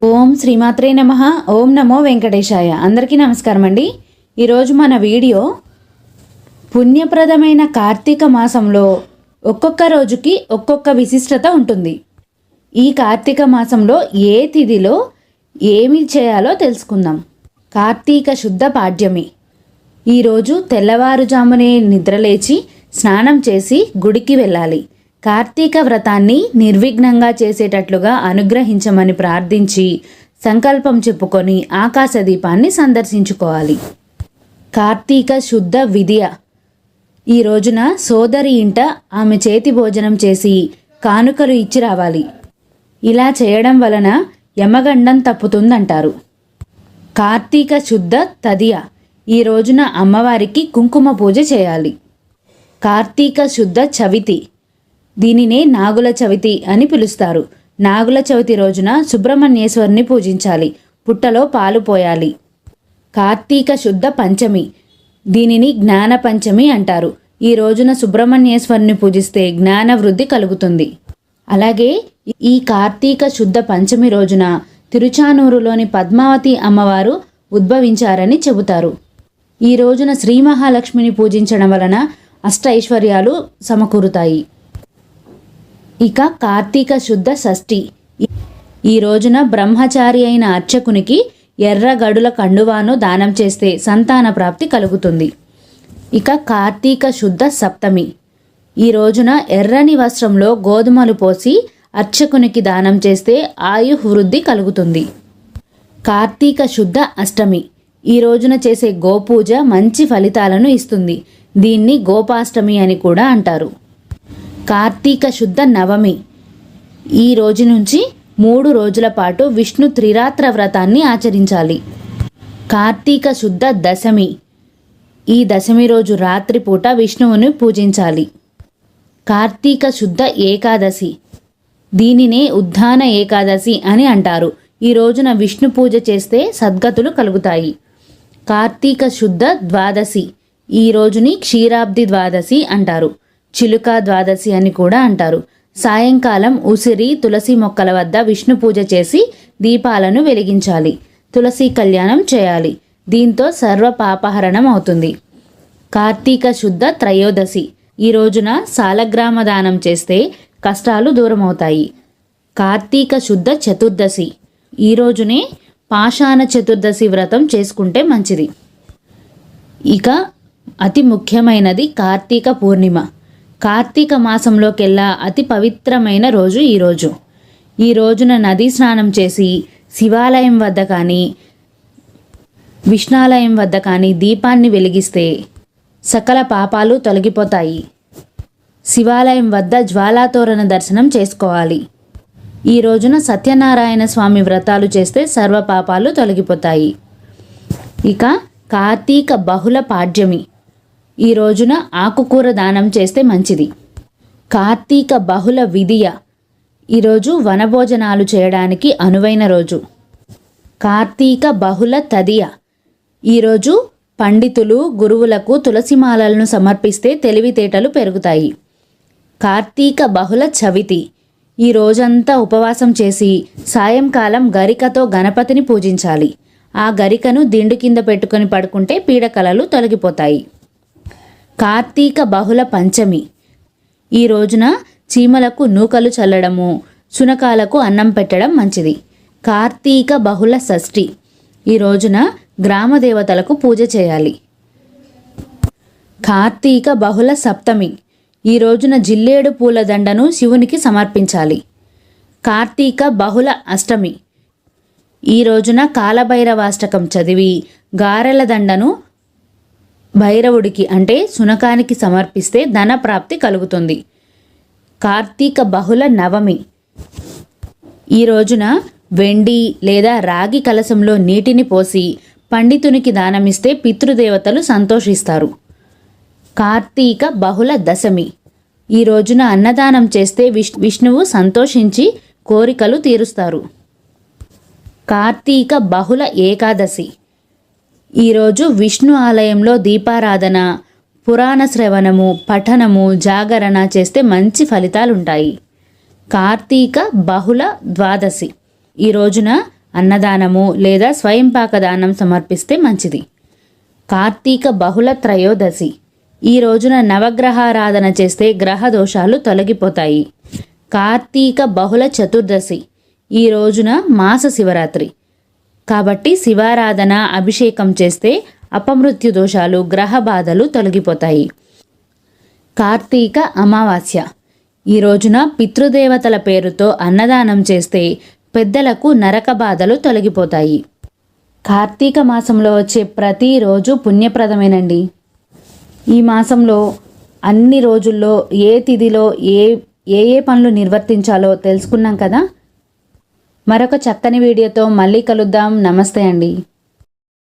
ఓం శ్రీమాత్రే నమః. ఓం నమో వెంకటేశాయ. అందరికీ నమస్కారం అండి. ఈరోజు మన వీడియో పుణ్యప్రదమైన కార్తీక మాసంలో ఒక్కొక్క రోజుకి ఒక్కొక్క విశిష్టత ఉంటుంది. ఈ కార్తీక మాసంలో ఏ తిథిలో ఏమి చేయాలో తెలుసుకుందాం. కార్తీక శుద్ధ పాడ్యమి. ఈరోజు తెల్లవారుజామునే నిద్రలేచి స్నానం చేసి గుడికి వెళ్ళాలి. కార్తీక వ్రతాన్ని నిర్విఘ్నంగా చేసేటట్లుగా అనుగ్రహించమని ప్రార్థించి సంకల్పం చెప్పుకొని ఆకాశదీపాన్ని సందర్శించుకోవాలి. కార్తీక శుద్ధ విధియ. ఈ రోజున సోదరి ఇంట ఆమె చేతి భోజనం చేసి కానుకలు ఇచ్చి రావాలి. ఇలా చేయడం వలన యమగండం తప్పుతుందంటారు. కార్తీక శుద్ధ తదియ. ఈ రోజున అమ్మవారికి కుంకుమ పూజ చేయాలి. కార్తీక శుద్ధ చవితి. దీనినే నాగుల చవితి అని పిలుస్తారు. నాగుల చవితి రోజున సుబ్రహ్మణ్యేశ్వరుని పూజించాలి. పుట్టలో పాలు పోయాలి. కార్తీక శుద్ధ పంచమి. దీనిని జ్ఞాన పంచమి అంటారు. ఈ రోజున సుబ్రహ్మణ్యేశ్వరుని పూజిస్తే జ్ఞాన వృద్ధి కలుగుతుంది. అలాగే ఈ కార్తీక శుద్ధ పంచమి రోజున తిరుచానూరులోని పద్మావతి అమ్మవారు ఉద్భవించారని చెబుతారు. ఈ రోజున శ్రీ మహాలక్ష్మిని పూజించడం వలన అష్ట ఐశ్వర్యాలు సమకూరుతాయి. ఇక కార్తీక శుద్ధ షష్ఠి. ఈ రోజున బ్రహ్మచారి అయిన అర్చకునికి ఎర్ర గడుల కండువాను దానం చేస్తే సంతాన ప్రాప్తి కలుగుతుంది. ఇక కార్తీక శుద్ధ సప్తమి. ఈ రోజున ఎర్రని వస్త్రంలో గోధుమలు పోసి అర్చకునికి దానం చేస్తే ఆయు వృద్ధి కలుగుతుంది. కార్తీక శుద్ధ అష్టమి. ఈ రోజున చేసే గోపూజ మంచి ఫలితాలను ఇస్తుంది. దీన్ని గోపాష్టమి అని కూడా అంటారు. కార్తీక శుద్ధ నవమి. ఈ రోజు నుంచి 3 రోజుల పాటు విష్ణు త్రిరాత్ర వ్రతాన్ని ఆచరించాలి. కార్తీక శుద్ధ దశమి. ఈ దశమి రోజు రాత్రిపూట విష్ణువుని పూజించాలి. కార్తీక శుద్ధ ఏకాదశి. దీనినే ఉద్దాన ఏకాదశి అని అంటారు. ఈ రోజున విష్ణు పూజ చేస్తే సద్గతులు కలుగుతాయి. కార్తీక శుద్ధ ద్వాదశి. ఈ రోజుని క్షీరాబ్ది ద్వాదశి అంటారు. చిలుక ద్వాదశి అని కూడా అంటారు. సాయంకాలం ఉసిరి తులసి మొక్కల వద్ద విష్ణు పూజ చేసి దీపాలను వెలిగించాలి. తులసి కళ్యాణం చేయాలి. దీంతో సర్వ పాపహరణం అవుతుంది. కార్తీక శుద్ధ త్రయోదశి. ఈ రోజున సాలగ్రామ దానం చేస్తే కష్టాలు దూరమవుతాయి. కార్తీక శుద్ధ చతుర్దశి. ఈ రోజునే పాషాణ చతుర్దశి వ్రతం చేసుకుంటే మంచిది. ఇక అతి ముఖ్యమైనది కార్తీక పూర్ణిమ. కార్తీక మాసంలోకెల్లా అతి పవిత్రమైన రోజు ఈరోజు. ఈ రోజున నదీ స్నానం చేసి శివాలయం వద్ద కానీ విష్ణాలయం వద్ద కానీ దీపాన్ని వెలిగిస్తే సకల పాపాలు తొలగిపోతాయి. శివాలయం వద్ద జ్వాలాతోరణ దర్శనం చేసుకోవాలి. ఈ రోజున సత్యనారాయణ స్వామి వ్రతాలు చేస్తే సర్వ పాపాలు తొలగిపోతాయి. ఇక కార్తీక బహుళ పాడ్యమి. ఈ రోజున ఆకుకూర దానం చేస్తే మంచిది. కార్తీక బహుళ విధియ. ఈరోజు వనభోజనాలు చేయడానికి అనువైన రోజు. కార్తీక బహుళ తదియ. ఈరోజు పండితులు గురువులకు తులసిమాలలను సమర్పిస్తే తెలివితేటలు పెరుగుతాయి. కార్తీక బహుళ చవితి. ఈ రోజంతా ఉపవాసం చేసి సాయంకాలం గరికతో గణపతిని పూజించాలి. ఆ గరికను దిండు కింద పెట్టుకొని పడుకుంటే పీడకలలు తొలగిపోతాయి. కార్తీక బహుళ పంచమి. ఈ రోజున చీమలకు నూకలు చల్లడము, శునకాలకు అన్నం పెట్టడం మంచిది. కార్తీక బహుళ షష్ఠి. ఈ రోజున గ్రామ దేవతలకు పూజ చేయాలి. కార్తీక బహుళ సప్తమి. ఈ రోజున జిల్లేడు పూల దండను శివునికి సమర్పించాలి. కార్తీక బహుళ అష్టమి. ఈ రోజున కాలభైరవాష్టకం చదివి గారెల దండను భైరవుడికి అంటే శునకానికి సమర్పిస్తే ధన ప్రాప్తి కలుగుతుంది. కార్తీక బహుళ నవమి. ఈ రోజున వెండి లేదా రాగి కలశంలో నీటిని పోసి పండితునికి దానమిస్తే పితృదేవతలు సంతోషిస్తారు. కార్తీక బహుళ దశమి. ఈ రోజున అన్నదానం చేస్తే విష్ణువు సంతోషించి కోరికలు తీరుస్తారు. కార్తీక బహుళ ఏకాదశి. ఈరోజు విష్ణు ఆలయంలో దీపారాధన, పురాణ శ్రవణము, పఠనము, జాగరణ చేస్తే మంచి ఫలితాలుంటాయి. కార్తీక బహుళ ద్వాదశి. ఈ రోజున అన్నదానము లేదా స్వయంపాక దానం సమర్పిస్తే మంచిది. కార్తీక బహుళ త్రయోదశి. ఈ రోజున నవగ్రహారాధన చేస్తే గ్రహ దోషాలు తొలగిపోతాయి. కార్తీక బహుళ చతుర్దశి. ఈ రోజున మాస శివరాత్రి కాబట్టి శివారాధన అభిషేకం చేస్తే అపమృత్యు దోషాలు గ్రహ బాధలు తొలగిపోతాయి. కార్తీక అమావాస్య. ఈ రోజున పితృదేవతల పేరుతో అన్నదానం చేస్తే పెద్దలకు నరక బాధలు తొలగిపోతాయి. కార్తీక మాసంలో వచ్చే ప్రతిరోజు పుణ్యప్రదమేనండి. ఈ మాసంలో అన్ని రోజుల్లో ఏ తిథిలో ఏ పనులు నిర్వర్తించాలో తెలుసుకున్నాం కదా. మరొక చక్కని వీడియోతో మళ్ళీ కలుద్దాం. నమస్తే అండి.